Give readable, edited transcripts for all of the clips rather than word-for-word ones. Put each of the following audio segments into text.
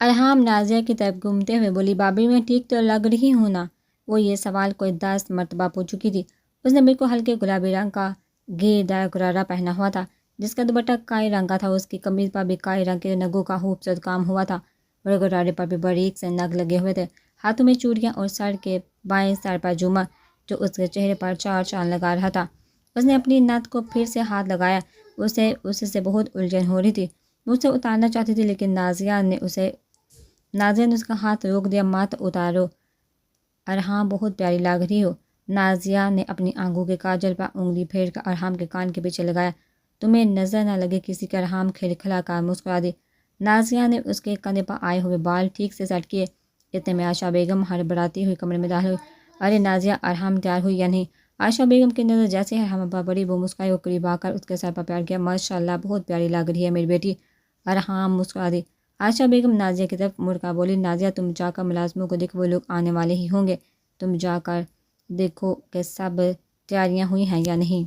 ارحام نازیہ کی طرف گھومتے ہوئے بولی بابی میں ٹھیک تو لگ رہی ہوں نا؟ وہ یہ سوال کوئی 10 مرتبہ پوچھ چکی تھی۔ اس نے بالکل ہلکے گلابی رنگ کا گھیر دار غرارہ پہنا ہوا تھا جس کا دوپٹہ کائی رنگ کا تھا۔ اس کی قمیض پر بھی کائی رنگ کے نگوں کا خوبصورت کام ہوا تھا اور غرارے پر بھی باریک سے نگ لگے ہوئے تھے۔ ہاتھوں میں چوڑیاں اور سر کے بائیں سر پر جھومر جو اس کے چہرے پر چار چاند لگا رہا تھا۔ اس نے اپنی نتھ کو پھر سے ہاتھ لگایا۔ اس سے بہت الجھن ہو رہی تھی، مجھ سے اتارنا چاہتی تھی لیکن نازیہ نے اس کا ہاتھ روک دیا۔ مت اتارو ارحام، بہت پیاری لگ رہی ہو۔ نازیہ نے اپنی آنکھوں کے کاجل پر انگلی پھیر کر ارحام کے کان کے پیچھے لگایا۔ تمہیں نظر نہ لگے کسی کا۔ ارحام کھلکھلا کر مسکرا دی۔ نازیہ نے اس کے کندھے پر آئے ہوئے بال ٹھیک سے سیٹ کیے۔ اتنے میں عائشہ بیگم ہڑبڑاتی ہوئی کمرے میں داخل ہوئی۔ ارے نازیہ، ارحام تیار ہوئی یا نہیں؟ عائشہ بیگم کی نظر جیسے ارحام پر پڑی وہ مسکرائی اور قریب آ کر اس کے سر پر پیار کیا۔ ماشاء اللہ، بہت پیاری لگ رہی ہے میری بیٹی۔ ارحام مسکرا دی۔ عائشہ بیگم نازیہ کی طرف مڑ کر بولی نازیہ، تم جا کر ملازموں کو دیکھو، وہ لوگ آنے والے ہی ہوں گے۔ تم جا کر دیکھو کہ سب تیاریاں ہوئی ہیں یا نہیں۔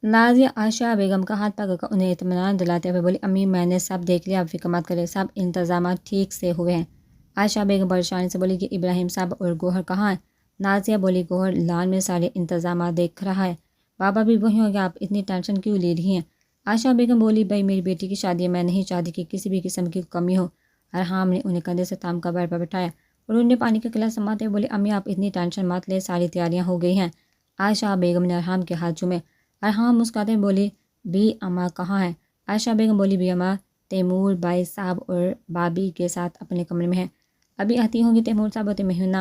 نازیہ عائشہ بیگم کا ہاتھ پکڑ کر انہیں اطمینان دلاتے ہوئے بولی امی، میں نے سب دیکھ لیا، آپ فکر مت کریں، سب انتظامات ٹھیک سے ہوئے ہیں۔ عائشہ بیگم پریشانی سے بولی کہ ابراہیم صاحب اور گوہر کہاں ہیں؟ نازیہ بولی گوہر لان میں سارے انتظامات دیکھ رہا ہے، بابا بھی وہیں ہوں گے، آپ اتنی ٹینشن کیوں لے رہی ہیں؟ عائشہ بیگم بولی بھائی میری بیٹی کی شادی ہے، میں نہیں چاہتی کہ کسی بھی قسم کی کمی ہو۔ ارحام نے انہیں کندھے سے تھام کر بیڈ پر بٹھایا اور انہیں پانی کا گلاس سنبھالتے ہوئے بولے امی، آپ اتنی ٹینشن مت لیں، ساری تیاریاں ہو گئی ہیں۔ عائشہ بیگم نے ارحام کے ہاتھ چومے۔ ارحام مسکراتے ہوئے بولی بی اماں کہاں ہیں؟ عائشہ بیگم بولی بی اماں تیمور بھائی صاحب اور بابی کے ساتھ اپنے کمرے میں ہیں، ابھی آتی ہوں گی۔ تیمور صاحب اور مہینہ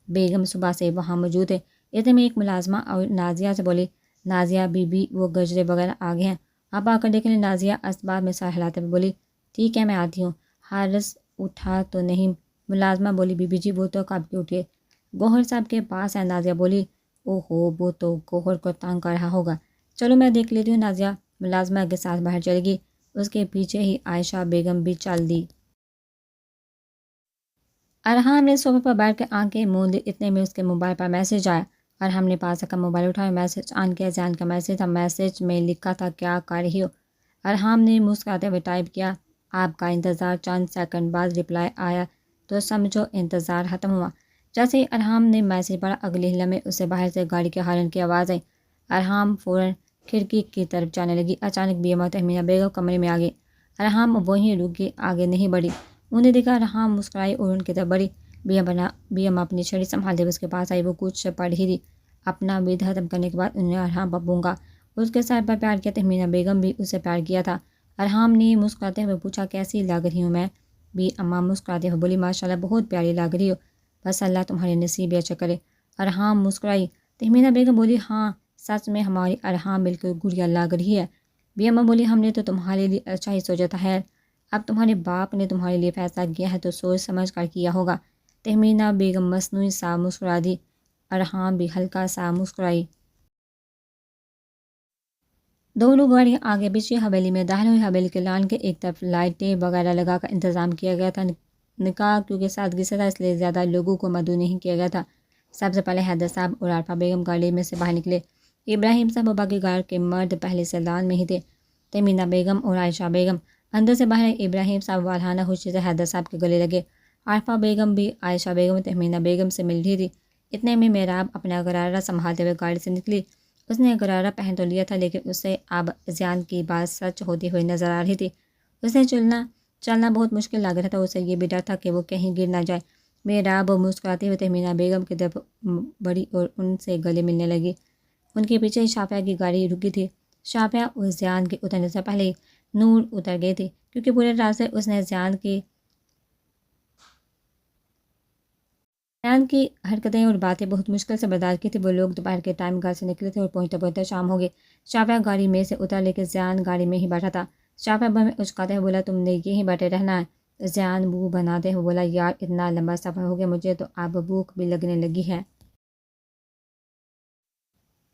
بیگم صبح سے وہاں موجود ہے۔ اتنے میں ایک ملازمہ اور نازیہ سے بولی نازیہ بی بی، وہ گجرے وغیرہ آ گئے ہیں، آپ آ کر دیکھ لیں۔ نازیہ اسباب میں سر ہلاتے ہوئے بولی ٹھیک ہے، میں آتی ہوں۔ حارث اٹھا تو نہیں؟ ملازمہ بولی بی بی جی، وہ تو کب کے اٹھے، گوہر صاحب کے پاس ہے۔ نازیہ بولی اوہو، وہ تو گوہر کو تنگ کر رہا ہوگا، چلو میں دیکھ لیتی ہوں۔ نازیہ ملازمہ کے ساتھ باہر چلے گی، اس کے پیچھے ہی عائشہ بیگم بھی چل دی۔ ارحام نے صوفے پر بیٹھ کر آنکھیں موند لی۔ اتنے میں اس کے موبائل پر میسج آیا۔ ارحام نے پاس رکھا موبائل اٹھایا، میسج آن کیا۔ زیان کا میسج تھا۔ میسج میں لکھا تھا کیا کر رہی ہو؟ ارحام نے مسکراتے ہوئے ٹائپ کیا آپ کا انتظار۔ چند سیکنڈ بعد رپلائی آیا تو سمجھو انتظار ختم ہوا۔ جیسے ہی ارحام نے میسج پڑھا اگلے ہی لمحے اسے باہر سے گاڑی کے ہارن کی آواز آئی۔ ارحام فوراً کھڑکی کی طرف جانے لگی۔ اچانک بی اما تہمینہ بیگم کمرے میں آ گئی۔ ارحام وہیں رک گئی، آگے نہیں بڑھی۔ انہیں دیکھا ارحام مسکرائی اور ان کی طرف بڑھی۔ بی اما اپنی چھڑی سنبھالتے ہوئے اس کے پاس آئی، وہ کچھ پڑھ رہی تھی۔ اپنا ود ختم کرنے کے بعد انہوں نے ارحام پر بونگا، اس کے سر پر پیار کیا۔ تہمینہ بیگم بھی اسے پیار کیا تھا۔ ارحام نے مسکراتے ہوئے پوچھا کیسی لگ رہی ہوں میں؟ بی اما مسکراتے ہوئے بولی ماشاءاللہ، بہت پیاری لگ رہی ہو، بس اللہ تمہارے نصیب بھی اچھا کرے۔ ارحام مسکرائی۔ تہمینہ بیگم بولی ہاں سچ میں ہماری ارحام بالکل گڑیا لگ رہی ہے۔ بی اما بولی ہم نے تو تمہارے لیے اچھا ہی سوچا تھا، خیر اب تمہارے باپ نے تمہارے لیے فیصلہ کیا ہے تو سوچ سمجھ کر کیا ہوگا۔ تہمینہ بیگم مصنوعی سا مسکرا دی۔ ارحام بھی ہلکا سا مسکرائی۔ دونوں گاڑیاں آگے پیچھے حویلی میں داخل ہوئی۔ حویلی کے لان کے ایک طرف لائٹیں وغیرہ لگا کر انتظام کیا گیا تھا۔ نکاح کیونکہ سادگی سے تھا اس لیے زیادہ لوگوں کو مدعو نہیں کیا گیا تھا۔ سب سے پہلے حیدر صاحب اور عارفہ بیگم گاڑی میں سے باہر نکلے۔ ابراہیم صاحب اور باقی گھر کے مرد پہلے سے لان میں ہی تھے۔ تہمینہ بیگم اور عائشہ بیگم اندر سے باہر آئے۔ ابراہیم صاحب والہانہ خوشی سے حیدر صاحب کے گلے لگے۔ عارفہ بیگم بھی عائشہ بیگم اور تہمینہ بیگم سے مل رہی تھی۔ اتنے میں میراب اپنا غرارہ سنبھالتے ہوئے گاڑی سے نکلی۔ اس نے غرارہ پہن تو لیا تھا لیکن اسے اب زیان کی بات سچ ہوتی ہوئی نظر آ رہی تھی۔ اسے چلنا بہت مشکل لگ رہا تھا، اسے یہ بھی ڈر تھا کہ وہ کہیں گر نہ جائے۔ میراب مسکراتے ہوئے تہمینہ بیگم کی طرف بڑھی اور ان سے گلے ملنے لگی۔ ان کے پیچھے شافعہ کی گاڑی رکی تھی۔ شافعہ اور زیان کے اترنے سے پہلے نور اتر گئی تھی کیونکہ پورے راستے اس نے زیان کی حرکتیں اور باتیں بہت مشکل سے برداشت کی تھی۔ وہ لوگ دوپہر کے ٹائم گھر سے نکلے تھے اور پہنچتے پہنچتے شام ہو گئی۔ شافعہ گاڑی میں سے اتر لیکن زیان گاڑی میں ہی بیٹھا تھا۔ شافعہ میں اچکاتے ہوئے بولا تم نے یہیں بیٹھے رہنا ہے؟ زیان منہ بناتے ہوئے بولا یار اتنا لمبا سفر ہو گیا مجھے تو اب بھوک بھی لگنے لگی ہے۔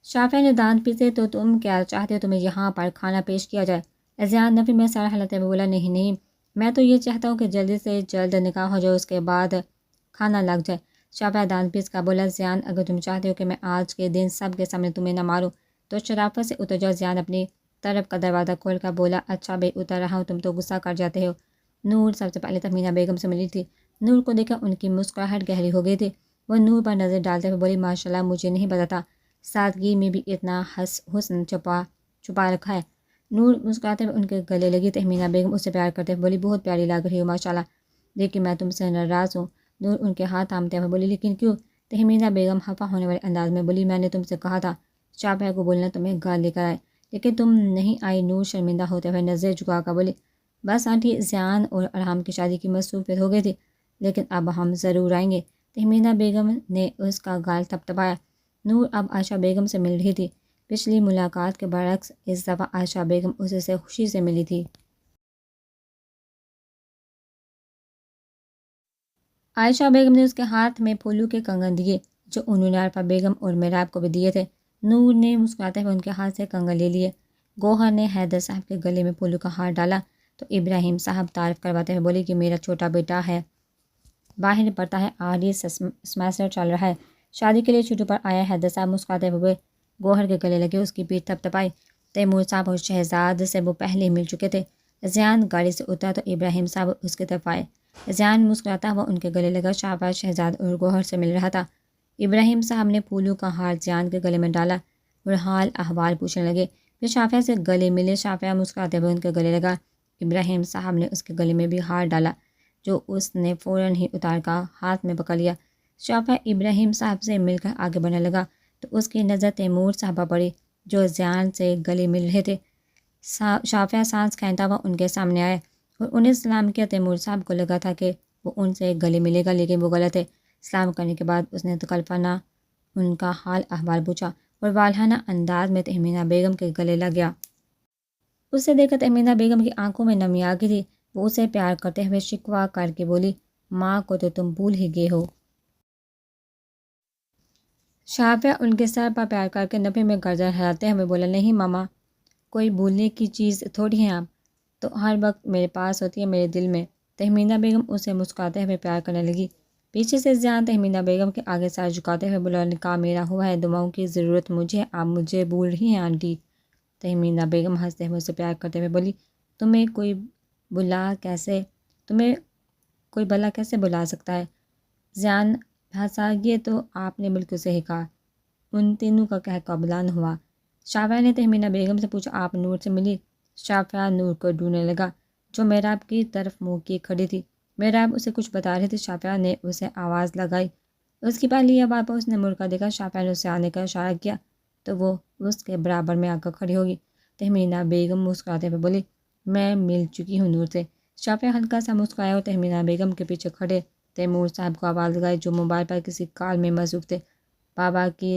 شافعہ نے دانت پیسے تو تم کیا چاہتے ہو تمہیں یہاں پر کھانا پیش کیا جائے؟ زیان نفی میں سر ہلاتے ہوئے بولا نہیں، میں تو یہ چاہتا ہوں کہ جلدی سے جلد نکاح ہو جائے، اس کے بعد کھانا لگ جائے۔ شافعہ دانت پیس کا بولا زیان اگر تم چاہتے ہو کہ میں آج کے دن سب کے سامنے تمہیں نہ ماروں تو شرافت سے اتر جاؤ۔ زیان اپنی طرف کا دروازہ کھول کر بولا، اچھا بھائی اتر رہا ہوں، تم تو غصہ کر جاتے ہو۔ نور سب سے پہلے تہمینہ بیگم سے ملی تھی۔ نور کو دیکھا ان کی مسکراہٹ گہری ہو گئی تھی۔ وہ نور پر نظر ڈالتے ہوئے بولی، ماشاءاللہ مجھے نہیں پتا تھا سادگی میں بھی اتنا حسن چھپا رکھا ہے۔ نور مسکراتے ہوئے ان کے گلے لگی۔ تہمینہ بیگم اس سے پیار کرتے ہوئے بولی، بہت پیاری لگ رہی ہو ماشاءاللہ، لیکن میں تم سے ناراض ہوں۔ نور ان کے ہاتھ تھامتے ہوئے بولی، لیکن کیوں؟ تہمینہ بیگم خفا ہونے والے انداز میں بولی، میں نے تم سے کہا تھا شافعہ کو بولنا تمہیں گھر لے کر آئے، لیکن تم نہیں آئی۔ نور شرمندہ ہوتے ہوئے نظر جھکا کر بولی، بس آنٹی، زیان اور ارحام کی شادی کی مصروفیت ہو گئی تھی، لیکن اب ہم ضرور آئیں گے۔ تہمینہ بیگم نے اس کا گال تھپتھپایا۔ نور اب عائشہ بیگم سے مل رہی تھی۔ پچھلی ملاقات کے برعکس اس دفعہ عائشہ بیگم اسے سے خوشی سے ملی تھی۔ عائشہ بیگم نے اس کے ہاتھ میں پھولوں کے کنگن دیے جو انہوں نے عارفہ بیگم اور میراب کو بھی دیے تھے۔ نور نے مسکراتے ہوئے ان کے ہاتھ سے کنگن لے لیے۔ گوہر نے حیدر صاحب کے گلے میں پھولوں کا ہار ڈالا تو ابراہیم صاحب تعریف کرواتے ہوئے بولے کہ میرا چھوٹا بیٹا ہے، باہر پڑھتا ہے، آخری سیمسٹر چل رہا ہے، شادی کے لیے چھٹی پر آیا ہے۔ حیدر صاحب مسکراتے ہوئے گوہر کے گلے لگے، اس کی پیٹھ تھپتھپائی۔ تیمور صاحب اور شہزاد سے وہ پہلے مل چکے تھے۔ زیان گاڑی سے اترا تو ابراہیم صاحب اس کی طرف آئے۔ زیان مسکراتا ہوا ان کے گلے لگا۔ شافعہ شہزاد اور گوہر سے مل رہا تھا۔ ابراہیم صاحب نے پھولوں کا ہار زیان کے گلے میں ڈالا اور حال احوال پوچھنے لگے۔ پھر شافعہ سے گلے ملے۔ شافعہ مسکراتے ہوئے ان کے گلے لگا۔ ابراہیم صاحب نے اس کے گلے میں بھی ہار ڈالا جو اس نے فوراً ہی اتار کر ہاتھ میں پکڑ لیا۔ شافعہ ابراہیم صاحب سے مل کر آگے بڑھنے لگا تو اس کی نظر تیمور صاحب پر پڑی جو زیان سے گلے مل رہے تھے۔ شافعہ سانس کھینچتا ہوا ان کے سامنے آیا اور انہیں سلام کیا۔ تیمور صاحب کو لگا تھا کہ وہ ان سے گلے ملے گا، لیکن وہ غلط ہے۔ سلام کرنے کے بعد اس نے تکلفانہ ان کا حال احوال پوچھا اور والہانہ انداز میں تہمینہ بیگم کے گلے لگ گیا۔ اسے دیکھ کر تہمینہ بیگم کی آنکھوں میں نمی آ گئی تھی۔ وہ اسے پیار کرتے ہوئے شکوہ کر کے بولی، ماں کو تو تم بھول ہی گئے ہو۔ شافعہ ان کے سر پر پیار کر کے نفی میں گردن ہلاتے ہوئے بولا، نہیں ماما، کوئی بھولنے کی چیز تھوڑی ہے، آپ تو ہر وقت میرے پاس ہوتی ہے، میرے دل میں۔ تہمینہ بیگم اسے مسکراتے ہوئے پیار کرنے لگی۔ پیچھے سے زیان تہمینہ بیگم کے آگے سر جھکاتے ہوئے بولا، نکاح میرا ہوا ہے، دعاؤں کی ضرورت مجھے، آپ مجھے بھول رہی ہیں آنٹی۔ تہمینہ بیگم ہنستے ہوئے اسے پیار کرتے ہوئے بولی، تمہیں کوئی بلا کیسے بلا سکتا ہے؟ زیان ہنسا، یہ تو آپ نے بالکل صحیح کہا، ان تینوں کا کہہ بلند ہوا۔ شافعہ نے تہمینہ بیگم سے پوچھا، آپ نور سے ملی؟ شافعہ نور کو ڈھونڈنے لگا جو میراب کی طرف منہ کی کھڑی تھی۔ میراب اسے کچھ بتا رہی تھی۔ شافعہ نے اسے آواز لگائی۔ اس کی پہلی آواز پر اس نے مڑ کر دیکھا۔ شافعہ نے اسے آنے کا اشارہ کیا تو وہ اس کے برابر میں آ کر کھڑی ہوگی۔ تہمینہ بیگم مسکراتے ہوئے بولی، میں مل چکی ہوں نور سے۔ شافعہ ہلکا سا مسکرایا اور تہمینہ بیگم کے پیچھے کھڑے تیمور صاحب کو آواز لگائی جو موبائل پر کسی کال میں مصروف تھے۔ بابا کی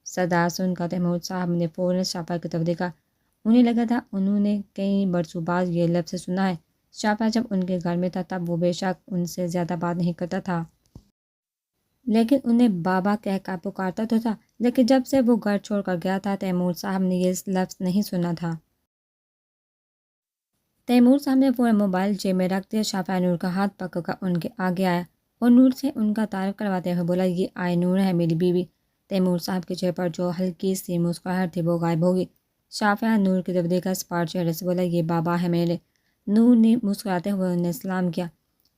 صدا سن کر تیمور صاحب نے فوراً شافعہ کی طرف دیکھا۔ انہیں لگا تھا انہوں نے کئی برسوں بعد یہ لفظ سنا ہے۔ شافعہ جب ان کے گھر میں تھا تب وہ بے شک ان سے زیادہ بات نہیں کرتا تھا، لیکن انہیں بابا کہہ کر پکارتا تو تھا، لیکن جب سے وہ گھر چھوڑ کر گیا تھا تیمور صاحب نے یہ لفظ نہیں سنا تھا۔ تیمور صاحب نے فوراً موبائل جیب میں رکھ دیا۔ شافعہ نور کا ہاتھ پکڑ کر ان کے آگے آیا اور نور سے ان کا تعارف کرواتے ہوئے بولا، یہ آئے نور ہے میری بیوی۔ تیمور صاحب کے چہرے پر جو ہلکی سی مسکراہٹ تھی وہ غائب ہوگی۔ شافعہ نور کی طرف دیکھا، اسپاٹ چہرے سے بولا، یہ بابا ہے میرے۔ نور نے مسکراتے ہوئے انہیں سلام کیا۔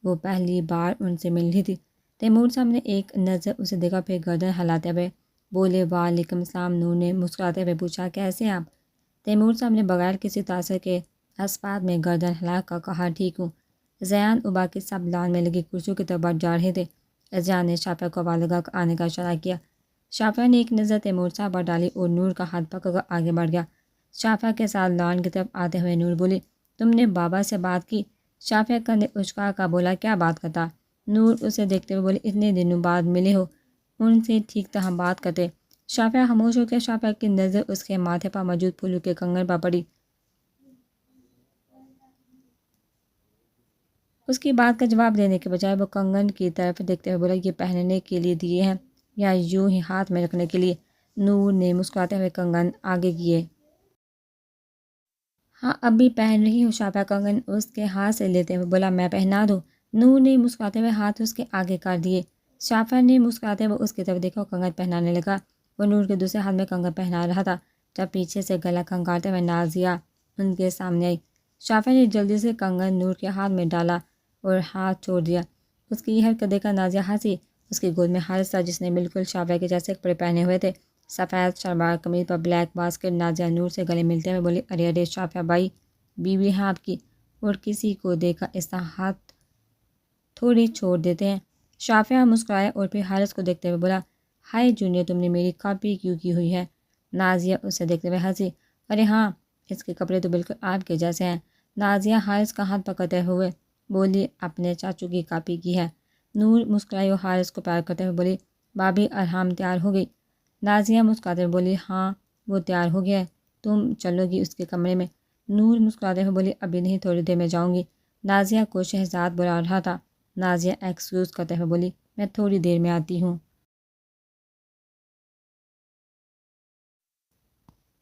وہ پہلی بار ان سے مل رہی تھی۔ تیمور صاحب نے ایک نظر اسے دیکھا پھر گردن ہلاتے ہوئے بولے، وعلیکم السلام۔ نور نے مسکراتے ہوئے پوچھا، کیسے ہیں آپ؟ تیمور صاحب نے بغیر کسی تاثر کے اسپاٹ میں گردن ہلا کر کہا، ٹھیک ہوں۔ زیان اور باقی سب لان میں لگی کرسیوں کی طرف بڑھ جا رہے تھے۔ زیان نے شافعہ کو آواز لگا کر آنے کا اشارہ کیا۔ شافعہ نے ایک نظر تیمور صاحب پر ڈالی اور نور کا ہاتھ پکڑ کر آگے بڑھ گیا۔ شافعہ کے ساتھ لان کی طرف آتے ہوئے نور بولی، تم نے بابا سے بات کی؟ شافعہ کندھے اچکا کر بولا، کیا بات کرتا؟ نور اسے دیکھتے ہوئے بولی، اتنے دنوں بعد ملے ہو، ان سے ٹھیک طرح بات کرتے۔ شافعہ خاموش ہو گیا۔ شافعہ کی نظر اس کے ماتھے پر موجود پھولوں کے کنگن پر پڑی۔ اس کی بات کا جواب دینے کے بجائے وہ کنگن کی طرف دیکھتے ہوئے بولا، یہ پہننے کے لیے دیے ہیں یا یوں ہی ہاتھ میں رکھنے کے لیے؟ نور نے مسکراتے ہوئے کنگن آگے کیے۔ ہاں ابھی پہن رہی ہوں۔ شافعہ کنگن اس کے ہاتھ سے لیتے ہوئے بولا، میں پہنا دوں؟ نور نے مسکراتے ہوئے ہاتھ اس کے آگے کر دیے۔ شافعہ نے مسکراتے ہوئے اس کی طرف دیکھا اور کنگن پہنانے لگا۔ وہ نور کے دوسرے ہاتھ میں کنگن پہنا رہا تھا جب پیچھے سے گلا کھنگالتے ہوئے نازیہ ان کے سامنے آئی۔ شافعہ نے جلدی سے کنگن نور کے ہاتھ میں ڈالا اور ہاتھ چھوڑ دیا۔ اس کی یہ حرکت دیکھ کر نازیہ ہنسی۔ اس کی گود میں حارث تھا جس نے بالکل شافعہ کے جیسے کپڑے پہنے ہوئے تھے، سفید شلوار قمیض پر بلیک باسکٹ۔ نازیہ نور سے گلے ملتے ہوئے بولی، ارے ارے شافعہ بھائی، بیوی ہے آپ کی اور کسی کو دیکھا اس طرح ہاتھ تھوڑی چھوڑ دیتے ہیں۔ شافعہ مسکرایا اور پھر حارث کو دیکھتے ہوئے بولا، ہائے جونیئر، تم نے میری کاپی کیوں کی ہوئی ہے؟ نازیہ اسے دیکھتے ہوئے ہنسی، ارے ہاں، اس کے کپڑے تو بالکل آپ کے جیسے ہیں۔ نازیہ حارث کا ہاتھ پکڑتے ہوئے بولی، اپنے چاچو کی کاپی کی ہے۔ نور مسکرائی اور حارث کو پیار کرتے ہوئے بولی، بھابھی ارحام تیار ہو گئی؟ نازیہ مسکراتے ہوئے بولی، ہاں وہ تیار ہو گیا ہے، تم چلو گی اس کے کمرے میں؟ نور مسکراتے ہوئے بولی، ابھی نہیں، تھوڑی دیر میں جاؤں گی۔ نازیہ کو شہزاد بلا رہا تھا۔ نازیہ ایکسکیوز کرتے ہوئے بولی، میں تھوڑی دیر میں آتی ہوں۔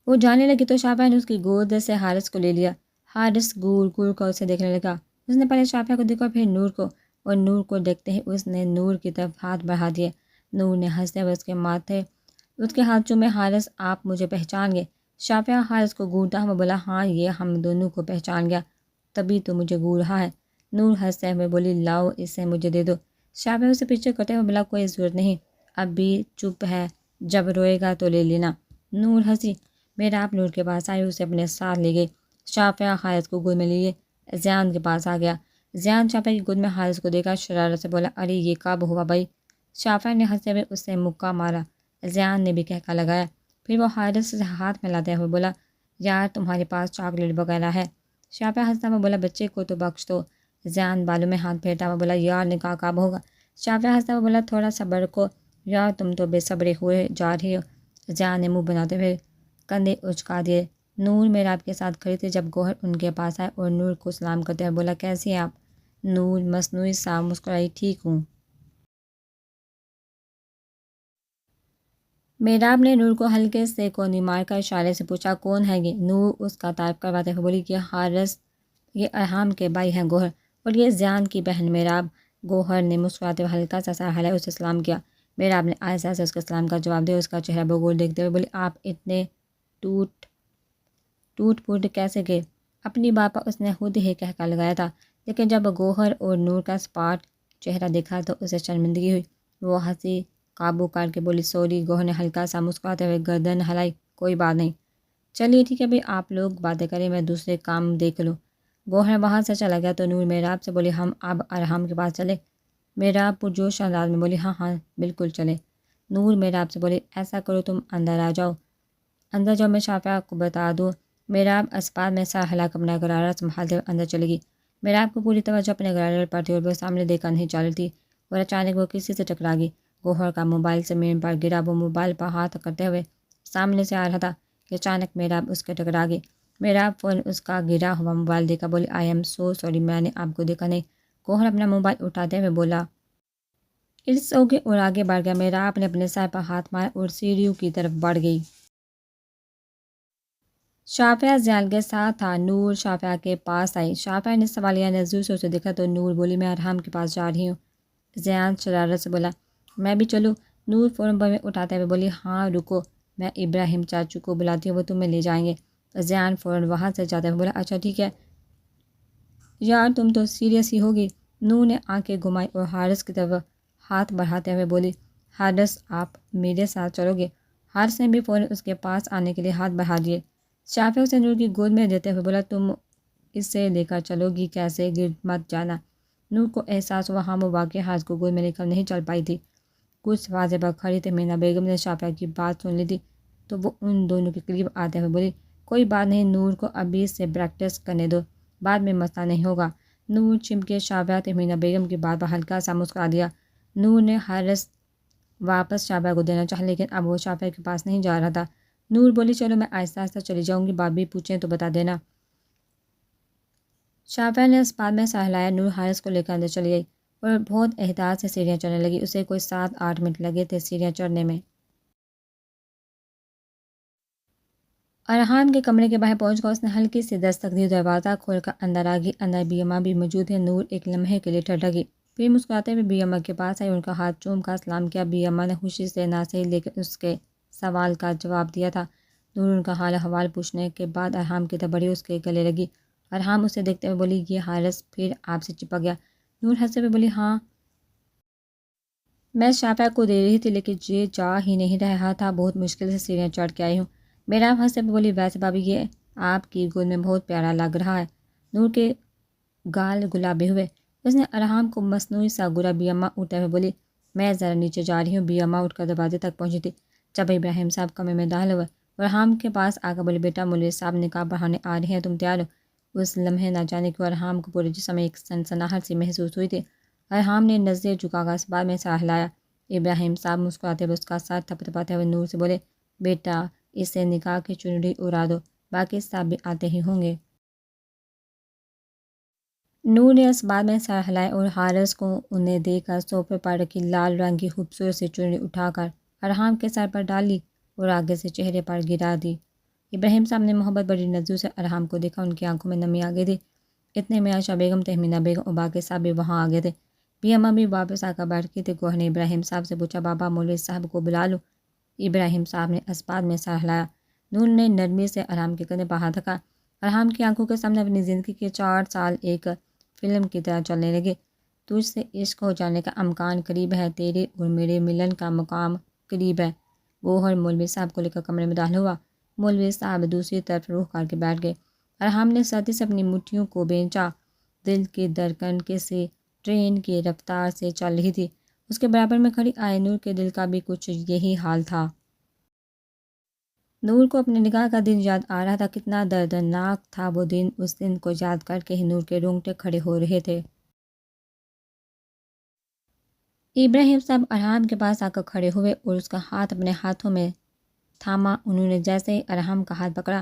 وہ جانے لگی تو شافعہ نے اس کی گود سے حارث کو لے لیا۔ حارث گور گور کر اسے دیکھنے لگا۔ اس نے پہلے شافعہ کو دیکھا پھر نور کو، اور نور کو دیکھتے ہی اس نے نور کی طرف ہاتھ بڑھا دیے۔ نور نے ہنستے ہوئے اس کے ہاتھ چومے۔ حارث، آپ مجھے پہچان گئے؟ شافعہ حارث کو گھورتا ہوا بولا، ہاں یہ ہم دونوں کو پہچان گیا، تبھی تو مجھے گھور رہا ہے۔ نور ہنستے ہوئے بولی، لاؤ اسے مجھے دے دو۔ شافعہ اسے پیچھے کرتے ہوئے بولا، کوئی ضرورت نہیں، اب بھی چپ ہے، جب روئے گا تو لے لینا۔ نور ہنسی۔ میراب نور کے پاس آئی، اسے اپنے ساتھ لے گئی۔ شافعہ حارث کو گود میں لیے زیان کے پاس آ گیا۔ زیان شافعہ کی گود میں حارث کو دیکھا، شرارت سے بولا، ارے یہ کب ہوا بھائی؟ شافعہ نے ہنستے ہوئے اسے مکہ مارا۔ زیان نے بھی کہکا لگایا۔ پھر وہ حارث سے ہاتھ ملاتے ہوئے بولا، یار تمہارے پاس چاکلیٹ وغیرہ ہے؟ شافعہ ہنستا ہوا بولا، بچے کو تو بخش دو۔ زیان بالوں میں ہاتھ پھیرتا ہوا بولا، یار نکاح کب ہوگا؟ شافعہ ہنستا ہوا بولا، تھوڑا صبر کو یار، تم تو بے صبرے ہوئے جا رہی ہو۔ زیان نے منہ بناتے ہوئے کندھے اچکا دیے۔ نور میراب کے ساتھ کھڑی تھی جب گوہر ان کے پاس آئے اور نور کو سلام کرتے ہوئے بولا، کیسی ہیں آپ؟ نور مصنوعی سا مسکرائی، ٹھیک ہوں۔ میراب نے نور کو ہلکے سے کونی مار کر اشارے سے پوچھا، کون ہے یہ؟ نور اس کا تعارف کرواتے ہوئے بولی کہ حارث، یہ ارحام کے بھائی ہیں گوہر، اور یہ زیان کی بہن میراب۔ گوہر نے مسکراتے ہوئے ہلکا سا سر ہلایا، اسے سلام کیا۔ میراب نے آہستہ سے اس کے سلام کا جواب دیا۔ اس کا چہرہ بگور دیکھتے ہوئے بولی، آپ اتنے ٹوٹ پھوٹ کیسے گئے؟ اپنی بات پر اس نے خود ہی کہکا لگایا تھا، لیکن جب گوہر اور نور کا سپاٹ چہرہ دیکھا تو اسے شرمندگی ہوئی۔ وہ ہنسی قابو کر کے بولی، سوری۔ گوہر نے ہلکا سا مسکراتے ہوئے گردن ہلائی، کوئی بات نہیں، چلیے ٹھیک ہے بھائی، آپ لوگ باتیں کریں، میں دوسرے کام دیکھ لوں۔ گوہر وہاں سے چلا گیا تو نور میراب سے بولی، ہم اب ارحام کے پاس چلے؟ میراب پرجوش انداز میں بولی، ہاں ہاں بالکل چلے۔ نور میراب سے بولی، ایسا کرو تم اندر آ جاؤ۔ اندر جاؤ، میں شافعہ کو بتا دوں۔ میراب اسپات میں سر ہلا کر اپنا غرارہ سنبھالتے ہوئے اندر چلے گی۔ میراب کو پوری توجہ اپنے غرارے پر تھی اور وہ سامنے دیکھا نہیں چل رہی تھی، اور اچانک وہ کسی سے ٹکرا گئی۔ گوہر کا موبائل زمین پر گرا۔ وہ موبائل پر ہاتھ کرتے ہوئے سامنے سے آ رہا تھا کہ اچانک میراب اس کے ٹکرا گئی۔ میراب فوراً اس کا گرا ہوا موبائل دیکھا، بولی، آئی ایم سو سوری، میں نے آپ کو دیکھا نہیں۔ گوہر اپنا موبائل اٹھاتے ہوئے بولا، اٹس اوکے، اور آگے بڑھ گیا۔ میراب نے اپنے سر پر ہاتھ مارا اور سیڑھیوں کی طرف بڑھ گئی۔ شافعہ زیان کے ساتھ تھا۔ نور شافعہ کے پاس آئی۔ شافعہ نے سوالیہ نظروں سے اسے دیکھا تو نور بولی، میں ارحام کے پاس جا رہی ہوں۔ زیان شرارت سے بولا، میں بھی چلوں؟ نور فوراً بوے اٹھاتے ہوئے بولی، ہاں رکو، میں ابراہیم چاچو کو بلاتی ہوں، وہ تمہیں لے جائیں گے۔ زیان فوراً وہاں سے جاتے ہوئے بولا، اچھا ٹھیک ہے یار، تم تو سیریس ہی ہوگی۔ نور نے آنکھیں گھمائی اور حارث کی طرف ہاتھ بڑھاتے ہوئے بولی، حارث آپ میرے ساتھ چلو گے؟ حارث نے بھی فوراً اس کے پاس آنے کے لیے ہاتھ بڑھا دیے۔ شافعہ اسے نور کی گود میں دیتے ہوئے بولا، تم اسے لے کر چلو گی کیسے؟ گر مت جانا۔ نور کو احساس ہوا ہاں وہ واقعی حارث کو گود میں لے کر نہیں چل پائی تھی۔ کچھ واضح پر کھڑی تھی مینا بیگم نے شافعہ کی بات سن لی تھی تو وہ ان دونوں کے قریب آتے ہوئے بولی، کوئی بات نہیں، نور کو ابھی سے پریکٹس کرنے دو، بعد میں مسئلہ نہیں ہوگا۔ نور چمکے شافعہ نے مینا بیگم کی بات پر ہلکا سا مسکرا دیا۔ نور نے حارث واپس شافعہ کو دینا چاہا، لیکن اب وہ شافعہ کے پاس نہیں جا رہا تھا۔ نور بولی، چلو میں آہستہ آہستہ چلی جاؤں گی، بات بھی پوچھیں تو بتا دینا۔ شافعہ نے اس بات میں سر ہلایا۔ نور حارث کو لے کر اندر چلی گئی اور بہت احتیاط سے سیڑھیاں چڑھنے لگی۔ اسے کوئی 7-8 منٹ لگے تھے سیڑھیاں چڑھنے میں۔ ارحام کے کمرے کے باہر پہنچ کر اس نے ہلکی سی دستک دی، دروازہ کھول کر اندر آ گئی۔ اندر بی اماں بھی موجود ہے۔ نور ایک لمحے کے لیے ٹھٹک گئی، پھر مسکراتے ہوئے بی اماں کے پاس آئی، ان کا ہاتھ چوم کر سلام کیا۔ بی اماں نے خوشی سے نہ سہی لیکن اس کے سوال کا جواب دیا تھا۔ نور ان کا حال احوال پوچھنے کے بعد ارحام کی طرف بڑھی، اس کے گلے لگی۔ ارحام اسے دیکھتے ہوئے بولی، یہ حارث پھر آپ سے چپک گیا؟ نور ہنستے ہوئے بولی، ہاں، میں شافعہ کو دے رہی تھی لیکن یہ جا ہی نہیں رہا تھا، بہت مشکل سے سیڑھیاں چڑھ کے آئی ہوں۔ میرا ہنستے ہوئے بولی، ویسے بھابھی یہ آپ کی گود میں بہت پیارا لگ رہا ہے۔ نور کے گال گلابی ہوئے، اس نے ارحام کو مصنوعی سا گرا۔ بی اماں اٹھتے ہوئے بولی، میں ذرا نیچے جا رہی ہوں۔ بی اماں اٹھ کر دروازے تک پہنچی تھی جب ابراہیم صاحب کمرے میں داخل ہوئے۔ ارحام کے پاس آ کر بولے، بیٹا مولوی صاحب نکاح پڑھانے آ رہے ہیں، تم تیار ہو؟ اس لمحے نہ جانے کیوں ارحام کو پورے جسم میں ایک سنسناہٹ سی محسوس ہوئی تھی۔ ارحام نے نظریں جھکا کر اس بات میں سر ہلایا۔ ابراہیم صاحب مسکراتے ہوئے اس کا سر تھپتھپاتے ہوئے نور سے بولے، بیٹا اس سے نکاح کی چنری اڑا دو، باقی صاحب بھی آتے ہی ہوں گے۔ نور نے اس بات میں سر ہلایا اور حارث کو انہیں دے کر صوفے پر رکھی لال رنگ کی خوبصورت سی چنری اٹھا کر ارحام کے سر پر ڈالی اور آگے سے چہرے پر گرا دی۔ ابراہیم صاحب نے محبت بڑی نظروں سے ارحام کو دیکھا، ان کی آنکھوں میں نمی آ گئی تھی۔ اتنے میں عائشہ بیگم، تہمینہ بیگم اور باقی صاحب بھی وہاں آ گئے تھے۔ بی اماں بھی واپس آ کر بیٹھ گئی تھی۔ گوہر نے ابراہیم صاحب سے پوچھا، بابا مولوی صاحب کو بلا لوں؟ ابراہیم صاحب نے اس بات میں سر ہلایا۔ نور نے نرمی سے ارحام کے کندھے پر ہاتھ رکھا۔ ارحام کی آنکھوں کے سامنے اپنی زندگی کے 4 سال ایک فلم کی طرح چلنے لگے۔ تجھ سے عشق ہو جانے کا امکان قریب ہے، تیرے اور میرے ملن کا مقام قریب ہے۔ گوہر مولوی صاحب کو لے کر کمرے میں داخل ہوا۔ مولوی صاحب دوسری طرف رخ کر کے بیٹھ گئے۔ ارحام نے سردی سے اپنی مٹھیوں کو بھینچا۔ دل کی دھڑکن کسی ٹرین کی رفتار سے چل رہی تھی۔ اس کے برابر میں کھڑی آئے نور کے دل کا بھی کچھ یہی حال تھا۔ نور کو اپنے نکاح کا دن یاد آ رہا تھا، کتنا دردناک تھا وہ دن۔ اس دن کو یاد کر کے ہی نور کے رونگٹے کھڑے ہو رہے تھے۔ ابراہیم صاحب ارحام کے پاس آ کر کھڑے ہوئے اور اس کا ہاتھ اپنے ہاتھوں میں تھاما۔ انہوں نے جیسے ہی ارحام کا ہاتھ پکڑا،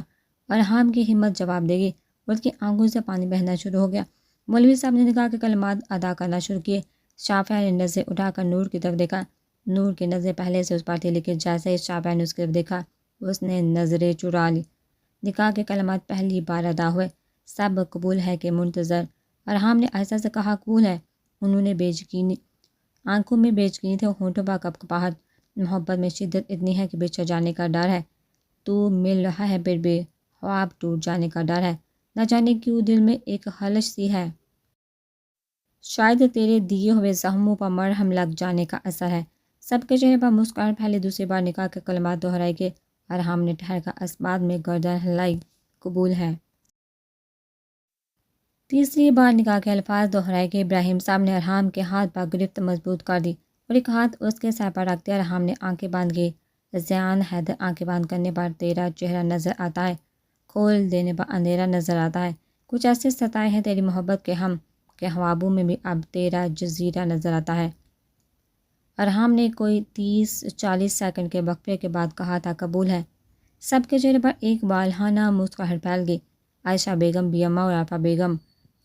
ارحام کی ہمت جواب دے گی اور اس کی آنکھوں سے پانی بہنا شروع ہو گیا۔ مولوی صاحب نے نکاح کے کلمات ادا کرنا شروع کیے۔ شافعہ نے نظریں اٹھا کر نور کی طرف دیکھا۔ نور کی نظریں پہلے سے اس پر تھی، لیکن جیسے ہی شافعہ نے اس کی طرف دیکھا، اس نے نظریں چرا لی۔ نکاح کے کلمات پہلی بار ادا ہوئے۔ سب قبول ہے کہ منتظر؟ ارحام نے آہستہ سے کہا، قبول ہے۔ انہوں نے بے یقینی آنکھوں میں بے یقینی تھے اور ہونٹوں پر کپکپاہٹ۔ محبت میں شدت اتنی ہے کہ بچھڑ جانے کا ڈر ہے، تو مل رہا ہے پھر بھی خواب ٹوٹ جانے کا ڈر ہے، نہ جانے کیوں دل میں ایک خلش سی ہے، شاید تیرے دیے ہوئے زخموں پر مرہم لگ جانے کا اثر ہے۔ سب کے چہرے پر مسکراہٹ پھیلی۔ دوسری بار نکاح کے کلمات دہرائے گئے۔ ارحام نے ٹھہر کر اس بات میں گردن ہلائی، قبول ہے۔ تیسری بار نکاح کے الفاظ دہرائے گئے۔ ابراہیم صاحب نے ارحام کے ہاتھ پر گرفت مضبوط کر دی اور ایک ہاتھ اس کے سر پر رکھ دیا۔ ارحام نے آنکھیں باندھ گئی۔ زیان حیدر، آنکھیں بند کرنے پر تیرا چہرہ نظر آتا ہے، کھول دینے پر اندھیرا نظر آتا ہے۔ کچھ ایسے ستائے ہیں تیری محبت کے ہم کہ خوابوں میں بھی اب تیرا جزیرہ نظر آتا ہے۔ ارحام نے کوئی 30-40 سیکنڈ کے وقفے کے بعد کہا تھا، قبول ہے۔ سب کے چہرے پر ایک والہانہ مسکراہٹ پھیل گئی۔ عائشہ بیگم، بی اماں اور عارفہ بیگم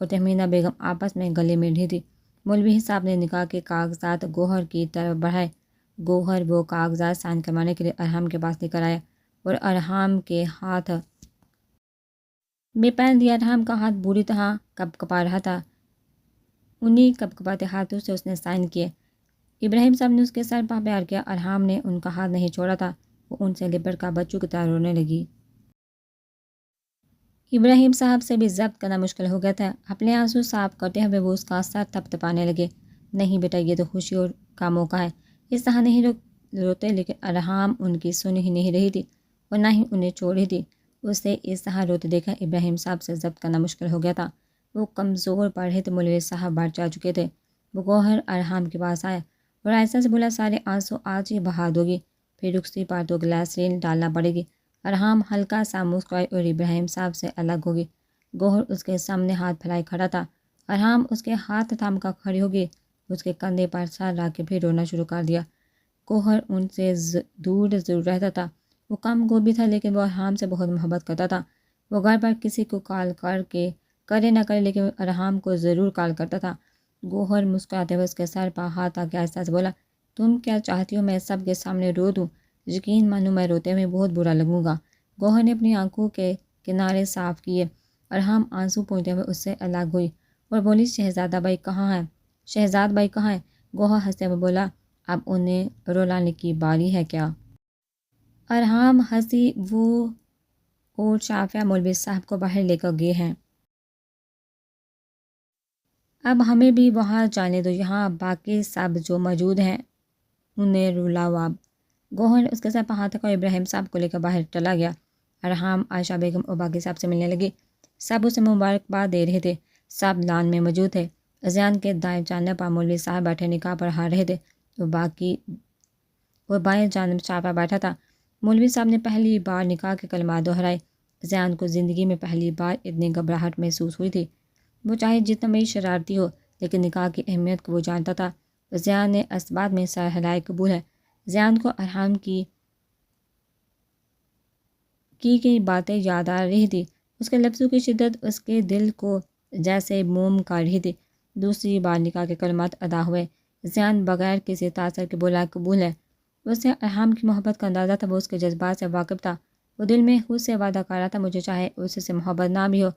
اور تہمینہ بیگم آپس میں گلے مل رہی تھی۔ مولوی صاحب نے نکاح کے کاغذات گوہر کی طرف بڑھائے۔ گوہر وہ کاغذات سائن کروانے کے لیے ارحام کے پاس لے کر آیا اور ارحام کے ہاتھ میں پہن دیا۔ ارحام کا ہاتھ بری طرح کپکپا رہا تھا۔ انہی کپکپاتے ہاتھوں سے اس نے سائن کیے۔ ابراہیم صاحب نے اس کے سر پر پیار کیا۔ ارحام نے ان کا ہاتھ نہیں چھوڑا تھا۔ وہ ان سے لپٹ کر بچوں کی طرح رونے لگی۔ ابراہیم صاحب سے بھی ضبط کرنا مشکل ہو گیا تھا۔ اپنے آنسو صاف کرتے ہوئے وہ اس کا سر تھپتھپانے لگے۔ نہیں بیٹا، یہ تو خوشی اور کا موقع ہے، اس طرح نہیں روتے۔ لیکن ارحام ان کی سن ہی نہیں رہی تھی اور نہ ہی انہیں چھوڑ رہی تھی۔ اسے اس طرح روتے دیکھا ابراہیم صاحب سے ضبط کرنا مشکل ہو گیا تھا۔ وہ کمزور پڑ رہے تھے۔ مولوی صاحب بڑھ جا چکے تھے۔ وہ گوہر ارحام کے پاس آیا اور ایسا سے بولا، سارے آنسو آج ہی بہا دو گی، پھر رخصتی پر تو گلیسرین ڈالنا پڑے گی۔ ارحام ہلکا سا مسکرائی اور ابراہیم صاحب سے الگ ہوگی۔ گوہر اس کے سامنے ہاتھ پھیلائے کھڑا تھا۔ ارحام اس کے ہاتھ تھام کر کھڑی ہو گئی۔ اس کے کندھے پر سر رکھ کے پھر رونا شروع کر دیا۔ گوہر ان سے دور ضرور رہتا تھا۔ وہ کم گوبھی تھا لیکن وہ ارحام سے بہت محبت کرتا تھا۔ وہ گھر پر کسی کو کال کر کے کرے نہ کرے لیکن ارحام کو ضرور کال کرتا تھا۔ گوہر مسکراتے ہوئے اس کے سر پر ہاتھ آ کے آہستہ سے بولا، تم کیا چاہتی ہو میں سب کے سامنے رو دوں؟ یقین مانو میں روتے ہوئے بہت برا لگوں گا۔ گوہر نے اپنی آنکھوں کے کنارے صاف کیے۔ ارحام آنسو پوچھتے ہوئے اس سے الگ ہوئی اور بولی، شہزادہ بھائی کہاں ہیں؟ شہزاد بھائی کہاں ہیں؟ گوہر ہنستے ہوئے بولا، اب انہیں رلانے کی باری ہے کیا؟ ارحام ہنسی۔ وہ اور شافعہ مولوی صاحب کو باہر لے کر گئے ہیں۔ اب ہمیں بھی وہاں جانے دو، یہاں باقی سب جو موجود ہیں انہیں رلاؤ اب۔ گوہر اس کے ساتھ ہاتھ اور ابراہیم صاحب کو لے کر باہر چلا گیا۔ ارحام، عائشہ بیگم اور باقی صاحب سے ملنے لگے۔ سب اسے مبارکباد دے رہے تھے۔ سب لان میں موجود تھے۔ اذان کے دائیں جانب پر مولوی صاحب بیٹھے نکاح پڑھا رہے تھے اور بائیں جانب شافعہ بیٹھا تھا۔ مولوی صاحب نے پہلی بار نکاح کے کلمات دہرائے۔ اذان کو زندگی میں پہلی بار اتنی گھبراہٹ محسوس ہوئی تھی۔ وہ چاہے جتنا بھی شرارتی ہو لیکن نکاح کی اہمیت کو وہ جانتا تھا۔ زیان نے اسبات میں سر ہلائے قبول ہے۔ زیان کو ارحام کی باتیں یاد آ رہی تھی۔ اس کے لفظوں کی شدت اس کے دل کو جیسے موم کر رہی تھی۔ دوسری بار نکاح کے کلمات ادا ہوئے۔ زیان بغیر کسی تاثر کے بولا قبول ہے۔ اسے ارحام کی محبت کا اندازہ تھا، وہ اس کے جذبات سے واقف تھا۔ وہ دل میں خود سے وعدہ کر رہا تھا، مجھے چاہے اس سے محبت نہ بھی ہو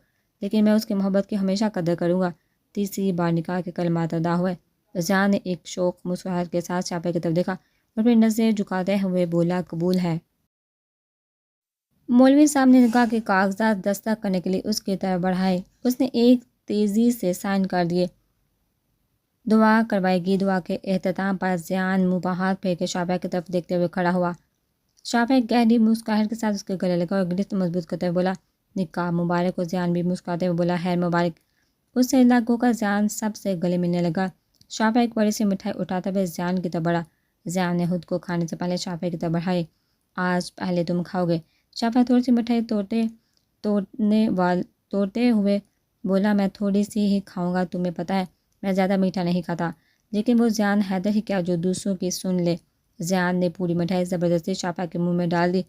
لیکن میں اس کی محبت کی ہمیشہ قدر کروں گا۔ تیسری بار نکاح کے کلمات ادا ہوئے۔ زیان نے ایک شوق مسکراہٹ کے ساتھ شافعہ کی طرف دیکھا اور پھر نظریں جھکاتے ہوئے بولا قبول ہے۔ مولوی صاحب نے نکاح کے کاغذات دستخط کرنے کے لیے اس کی طرف بڑھائے۔ اس نے ایک تیزی سے سائن کر دیے۔ دعا کروائے گی۔ دعا کے اختتام پر زیان منہ پر ہاتھ پھیر کے شافعہ کی طرف دیکھتے ہوئے کھڑا ہوا۔ شافعہ گہری مسکراہٹ کے ساتھ اس کے گلے لگا اور گرفت مضبوط کرتے ہوئے بولا نکاح مبارک ہو۔ زیان بھی مسکراتے ہوئے بولا خیر مبارک۔ اس سے الگ ہو کر زیان سب سے گلے ملنے لگا۔ شافعہ ایک بڑی سی مٹھائی اٹھاتے ہوئے زیان کی طرف بڑھا۔ زیان نے خود کو کھانے سے پہلے شافعہ کی طرف بڑھائی۔ آج پہلے تم کھاؤ گے۔ شافعہ تھوڑی سی مٹھائی توڑتے ہوئے بولا میں تھوڑی سی ہی کھاؤں گا، تمہیں پتہ ہے میں زیادہ میٹھا نہیں کھاتا۔ لیکن وہ زیان حیدر ہی کیا جو دوسروں کی سن لے۔ زیان نے پوری مٹھائی زبردستی شافعہ کے منہ میں ڈال دی،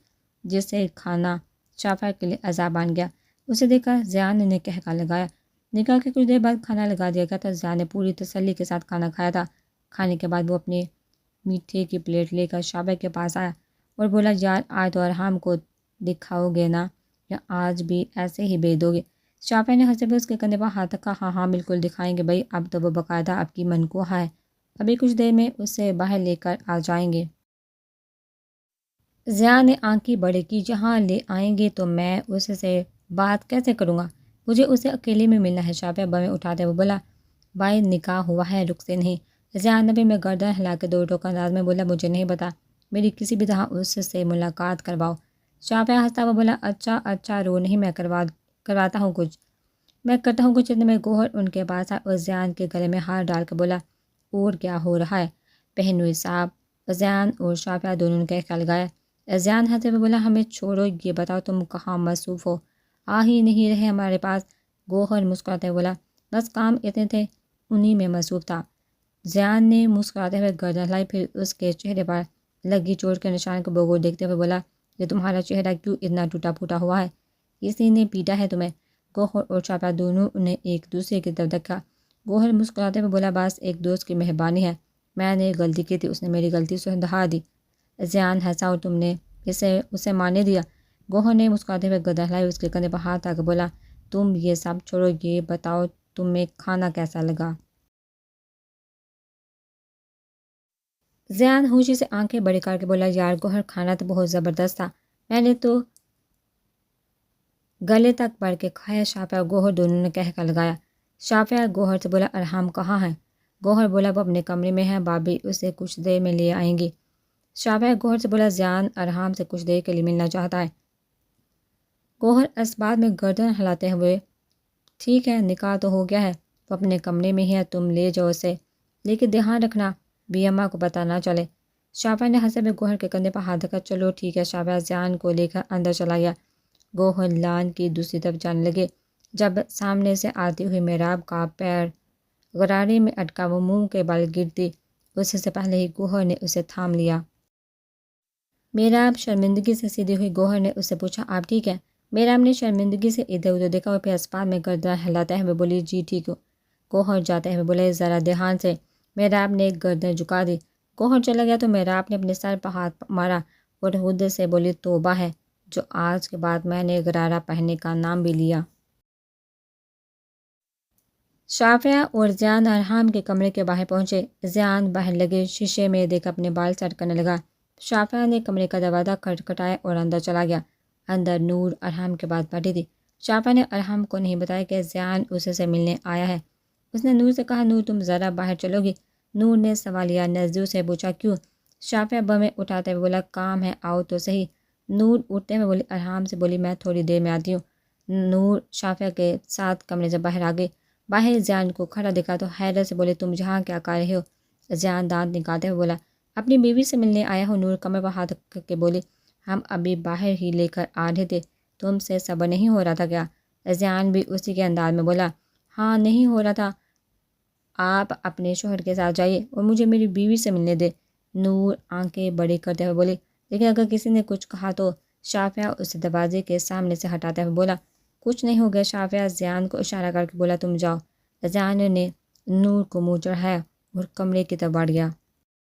جس سے کھانا شافعہ کے لیے عذاب بن گیا۔ اسے دیکھ کر زیان نے کہکا لگایا۔ نکاح کے کچھ دیر بعد کھانا لگا دیا گیا تھا۔ زیان نے پوری تسلی کے ساتھ کھانا کھایا تھا۔ کھانے کے بعد وہ اپنے میٹھے کی پلیٹ لے کر شافعہ کے پاس آیا اور بولا یار آج تو ارحام کو دکھاؤ گے نا یا آج بھی ایسے ہی بھیج دو گے؟ شافعہ نے ہنستے ہوئے اس کے کندھے پر ہاتھ رکھا۔ ہاں ہاں بالکل دکھائیں گے بھائی، اب تو وہ باقاعدہ آپ کی منقوہ ہے، ابھی کچھ دیر میں اسے باہر لے کر آ جائیں گے۔ زیان نے آنکھیں بڑی کی، جہاں لے آئیں گے تو میں اس سے بات کیسے کروں گا؟ مجھے اسے اکیلے میں ملنا ہے۔ شافعہ بویں اٹھاتے ہوئے بولا بھائی نکاح ہوا ہے، رخ سے نہیں۔ زیان نبی میں گردن ہلا کے دو ٹوکا انداز میں بولا مجھے نہیں پتا، میری کسی بھی طرح اس سے ملاقات کرواؤ۔ شافعہ ہنستا ہوا بولا اچھا رو نہیں، میں کرواتا ہوں کچھ، میں کرتا ہوں کچھ۔ اتنے میں گوہر ان کے پاس آیا اور زیان کے گلے میں ہاتھ ڈال کے بولا اور کیا ہو رہا ہے بہنوئی صاحب؟ زیان اور شافعہ دونوں نے کہہ لگایا۔ زیان ہنستے ہوئے بولا ہمیں چھوڑو، یہ بتاؤ تم کہاں مصروف ہو، آ ہی نہیں رہے ہمارے پاس؟ گوہر مسکراتے ہوئے بولا بس کام اتنے تھے، انہی میں مصروف تھا۔ زیان نے مسکراتے ہوئے گردن ہلائی، پھر اس کے چہرے پر لگی چوٹ کے نشان کو بغور دیکھتے ہوئے بولا یہ تمہارا چہرہ کیوں اتنا ٹوٹا پھوٹا ہوا ہے؟ کسی نے پیٹا ہے تمہیں؟ گوہر اور شافعہ دونوں نے ایک دوسرے کی طرف دیکھا۔ گوہر مسکراتے ہوئے بولا بس ایک دوست کی مہربانی ہے، میں نے غلطی کی تھی، اس نے میری غلطی سے دہا دی۔ زیان ہنسا اور تم نے اسے مارنے دیا؟ گوہر نے مسکراتے ہوئے گردن ہلائی، اس کے کندھے پر ہاتھ رکھ بولا تم یہ سب چھوڑو، یہ بتاؤ تمہیں کھانا کیسا لگا؟ زیان ہوشی سے آنکھیں بڑی کر کے بولا یار گوہر کھانا تو بہت زبردست تھا، میں نے تو گلے تک بڑھ کے کھایا۔ شافعہ اور گوہر دونوں نے کہکا لگایا۔ شافعہ گوہر سے بولا ارحام کہاں ہے؟ گوہر بولا وہ اپنے کمرے میں ہے، بابی اسے کچھ دیر میں لے آئیں گی۔ شافعہ گوہر سے بولا زیان ارحام سے کچھ دیر کے لیے ملنا چاہتا ہے۔ گوہر اسبات میں گردن ہلاتے ہوئے ٹھیک ہے، نکاح تو ہو گیا ہے، وہ اپنے کمرے میں ہی ہے، تم لے جاؤ اسے، لیکن دھیان رکھنا بی اماں کو پتہ نہ چلے۔ شافعہ نے ہنستے ہوئے گوہر کے کندھے پر ہاتھ رکھا۔ چلو ٹھیک ہے۔ شافعہ زیان کو لے کر اندر چلا گیا۔ گوہر لان کی دوسری طرف جانے لگے۔ جب سامنے سے آتی ہوئی محراب کا پیر غرارے میں اٹکا، وہ منہ کے بل گرتی، اس سے پہلے ہی گوہر نے اسے تھام لیا۔ محراب شرمندگی سے سیدھی ہوئی۔ گوہر نے اس سے پوچھا آپ ٹھیک ہے؟ محراب نے شرمندگی سے ادھر ادھر دیکھا اور پھر اسبات میں گردن ہلاتے ہوئے بولی جی ٹھیک ہو۔ گوہر جاتے ہوئے بولے ذرا دھیان سے۔ محراب نے گردن جھکا دی۔ گوہر چلا گیا تو محراب نے اپنے سر پر ہاتھ مارا اور خود سے بولی توبہ ہے، جو آج کے بعد میں نے غرارہ پہننے کا نام بھی لیا۔ شافعہ اور زیان ارحام کے کمرے کے باہر پہنچے۔ زیان باہر لگے شیشے میں دیکھ اپنے بال سیٹ کرنے لگا۔ شافعہ نے کمرے کا دروازہ کھٹکھٹایا اور اندر چلا گیا۔ اندر نور ارحم کے بعد بیٹھی تھی۔ شافعہ نے ارحم کو نہیں بتایا کہ زیان اسے سے ملنے آیا ہے۔ اس نے نور سے کہا نور تم ذرا باہر چلو گی؟ نور نے سوالیہ نظروں سے پوچھا کیوں؟ شافعہ بمیں اٹھاتے ہوئے بولا کام ہے آؤ تو صحیح۔ نور اٹھتے ہوئے بولی ارحم سے بولی میں تھوڑی دیر میں آتی ہوں۔ نور شافعہ کے ساتھ کمرے سے باہر آ گئی۔ باہر زیان کو کھڑا دکھا تو حیرت سے بولے تم جہاں کیا کر رہے ہو؟ زیان دانت نکالتے ہوئے بولا اپنی بیوی سے ملنے آیا ہوں۔ نور کمر پر ہاتھ رکھ کے بولی ہم ابھی باہر ہی لے کر آ رہے تھے، تم سے صبر نہیں ہو رہا تھا کیا؟ زیان بھی اسی کے انداز میں بولا ہاں نہیں ہو رہا تھا، آپ اپنے شوہر کے ساتھ جائیے اور مجھے میری بیوی سے ملنے دے۔ نور آنکھیں بڑی کرتے ہوئے بولی لیکن اگر کسی نے کچھ کہا تو؟ شافعہ اسے دروازے کے سامنے سے ہٹاتے ہوئے بولا کچھ نہیں ہو گیا۔ شافعہ زیان کو اشارہ کر کے بولا تم جاؤ۔ زیان نے نور کو منہ چڑھایا اور کمرے کی طرف بڑھ گیا۔